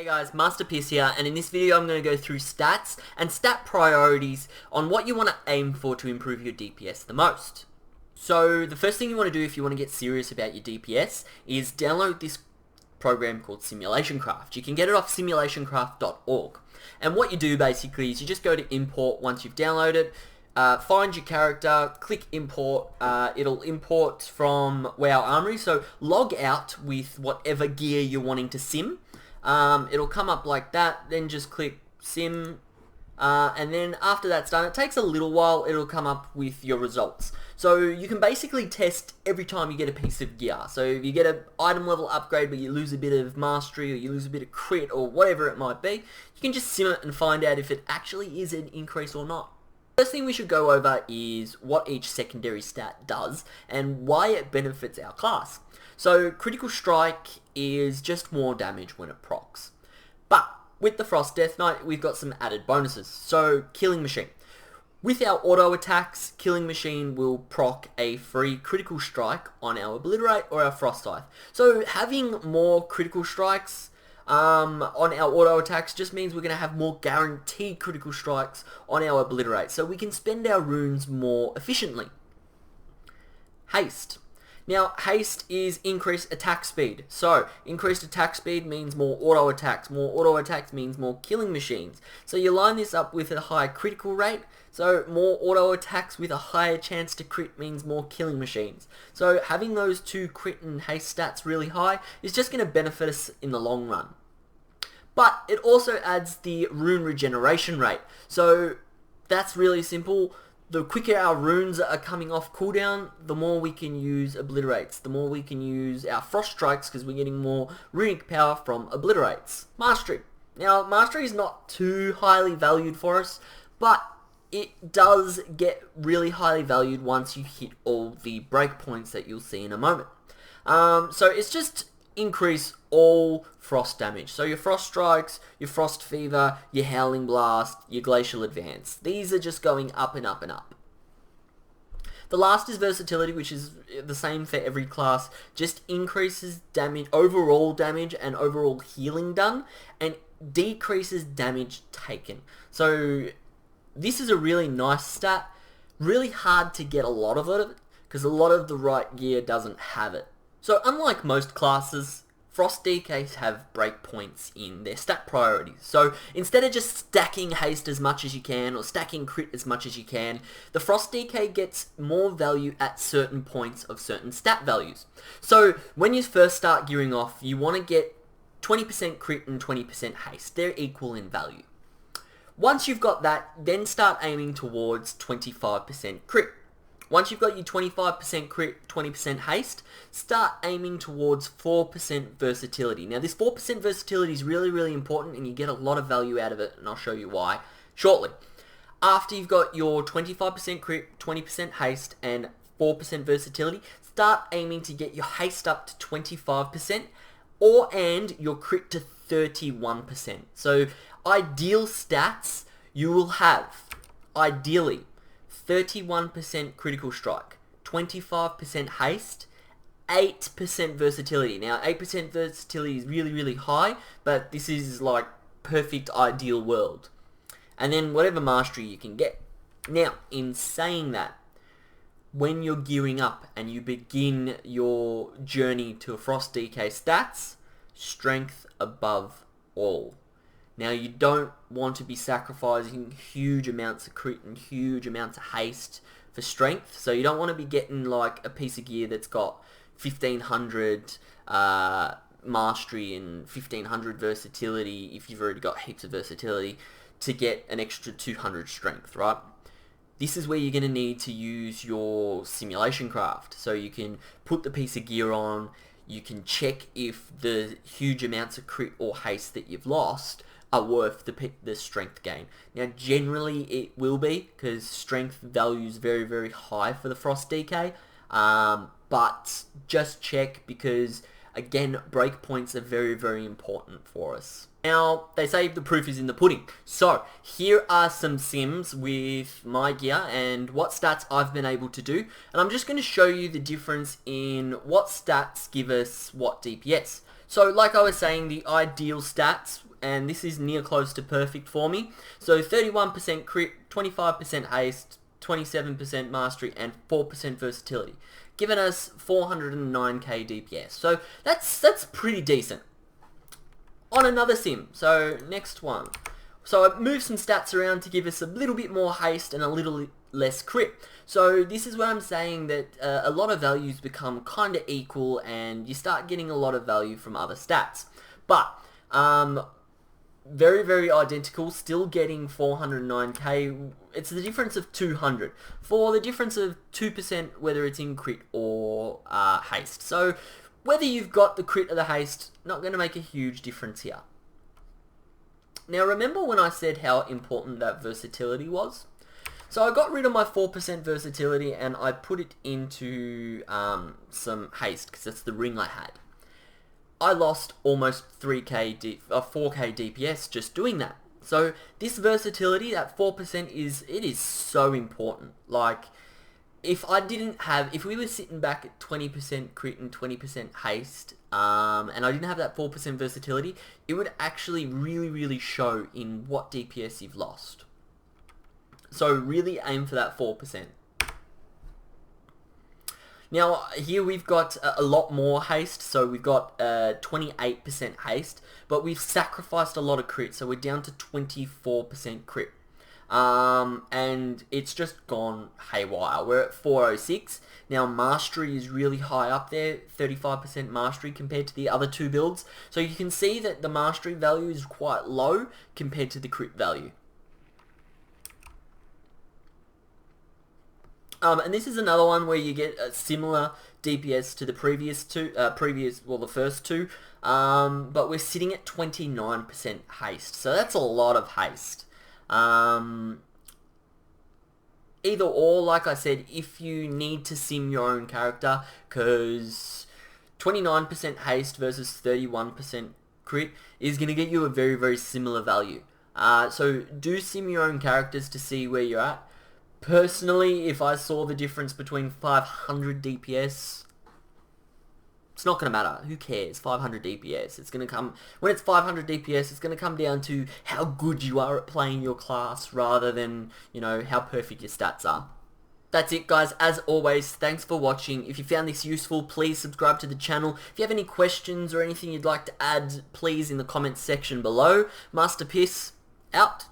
Hey guys, Masterpiss here, and in this video I'm going to go through stats and stat priorities on what you want to aim for to improve your DPS the most. So the first thing you want to do if you want to get serious about your DPS is download this program called Simulation Craft. You can get it off simulationcraft.org. And what you do basically is you just go to import once you've downloaded, find your character, click import, it'll import from WoW Armory, so log out with whatever gear you're wanting to sim. It'll come up like that, then just click sim, and then after that's done, it takes a little while, it'll come up with your results. So you can basically test every time you get a piece of gear. So if you get an item level upgrade but you lose a bit of mastery or you lose a bit of crit or whatever it might be, you can just sim it and find out if it actually is an increase or not. First thing we should go over is what each secondary stat does and why it benefits our class. So critical strike is just more damage when it procs. But with the Frost Death Knight we've got some added bonuses. So killing machine. With our auto attacks, killing machine will proc a free critical strike on our obliterate or our frost scythe. So having more critical strikes on our auto attacks just means we're going to have more guaranteed critical strikes on our obliterate, so we can spend our runes more efficiently. Haste. Now, haste is increased attack speed. So, increased attack speed means more auto attacks. More auto attacks means more killing machines. So you line this up with a higher critical rate. So more auto attacks with a higher chance to crit means more killing machines. So having those two crit and haste stats really high is just going to benefit us in the long run. But it also adds the rune regeneration rate. So that's really simple. The quicker our runes are coming off cooldown, the more we can use obliterates. The more we can use our frost strikes because we're getting more runic power from obliterates. Mastery. Now, mastery is not too highly valued for us, but it does get really highly valued once you hit all the breakpoints that you'll see in a moment. So it's just increase all frost damage. So your frost strikes, your frost fever, your howling blast, your glacial advance. These are just going up and up and up. The last is versatility, which is the same for every class. Just increases damage, overall damage and overall healing done, and decreases damage taken. So this is a really nice stat. Really hard to get a lot of it because a lot of the right gear doesn't have it. So unlike most classes, Frost DKs have breakpoints in their stat priorities. So instead of just stacking haste as much as you can or stacking crit as much as you can, the Frost DK gets more value at certain points of certain stat values. So when you first start gearing off, you want to get 20% crit and 20% haste. They're equal in value. Once you've got that, then start aiming towards 25% crit. Once you've got your 25% crit, 20% haste, start aiming towards 4% versatility. Now this 4% versatility is really, really important and you get a lot of value out of it, and I'll show you why shortly. After you've got your 25% crit, 20% haste, and 4% versatility, start aiming to get your haste up to 25% and your crit to 31%. So ideal stats, you will have, ideally, 31% critical strike, 25% haste, 8% versatility. Now, 8% versatility is really, really high, but this is like perfect ideal world. And then whatever mastery you can get. Now, in saying that, when you're gearing up and you begin your journey to a Frost DK stats, strength above all. Now, you don't want to be sacrificing huge amounts of crit and huge amounts of haste for strength. So you don't want to be getting like a piece of gear that's got 1500 mastery and 1500 versatility if you've already got heaps of versatility to get an extra 200 strength, right? This is where you're going to need to use your simulation craft. So you can put the piece of gear on, you can check if the huge amounts of crit or haste that you've lost are worth the strength gain. Now generally it will be, because strength value is very, very high for the Frost DK, but just check, because Again, breakpoints are very, very important for us. Now, they say the proof is in the pudding. So, here are some sims with my gear and what stats I've been able to do. And I'm just going to show you the difference in what stats give us what DPS. So, like I was saying, the ideal stats, and this is near close to perfect for me. So, 31% crit, 25% haste, 27% mastery, and 4% versatility, giving us 409k DPS. So, that's pretty decent. On another sim, so next one. So I moved some stats around to give us a little bit more haste and a little less crit. So this is where I'm saying that a lot of values become kind of equal and you start getting a lot of value from other stats. But, very, very identical, still getting 409k. It's the difference of 200. For the difference of 2%, whether it's in crit or haste. So, whether you've got the crit or the haste, not going to make a huge difference here. Now remember when I said how important that versatility was? So I got rid of my 4% versatility and I put it into some haste because that's the ring I had. I lost almost 4k DPS just doing that. So this versatility, that 4%, is so important. Like, if we were sitting back at 20% crit and 20% haste, and I didn't have that 4% versatility, it would actually really, really show in what DPS you've lost. So really aim for that 4%. Now, here we've got a lot more haste, so we've got 28% haste, but we've sacrificed a lot of crit, so we're down to 24% crit. And it's just gone haywire. We're at 406. Now mastery is really high up there, 35% mastery compared to the other two builds. So you can see that the mastery value is quite low compared to the crit value. And this is another one where you get a similar DPS to the previous two, the first two, but we're sitting at 29% haste. So that's a lot of haste. Either or, like I said, if you need to sim your own character, because 29% haste versus 31% crit is going to get you a very, very similar value. So do sim your own characters to see where you're at. Personally, if I saw the difference between 500 DPS, it's not going to matter. Who cares? 500 DPS. It's going to come... When it's 500 DPS, it's going to come down to how good you are at playing your class rather than, you know, how perfect your stats are. That's it, guys. As always, thanks for watching. If you found this useful, please subscribe to the channel. If you have any questions or anything you'd like to add, please in the comments section below. Masterpiss, out.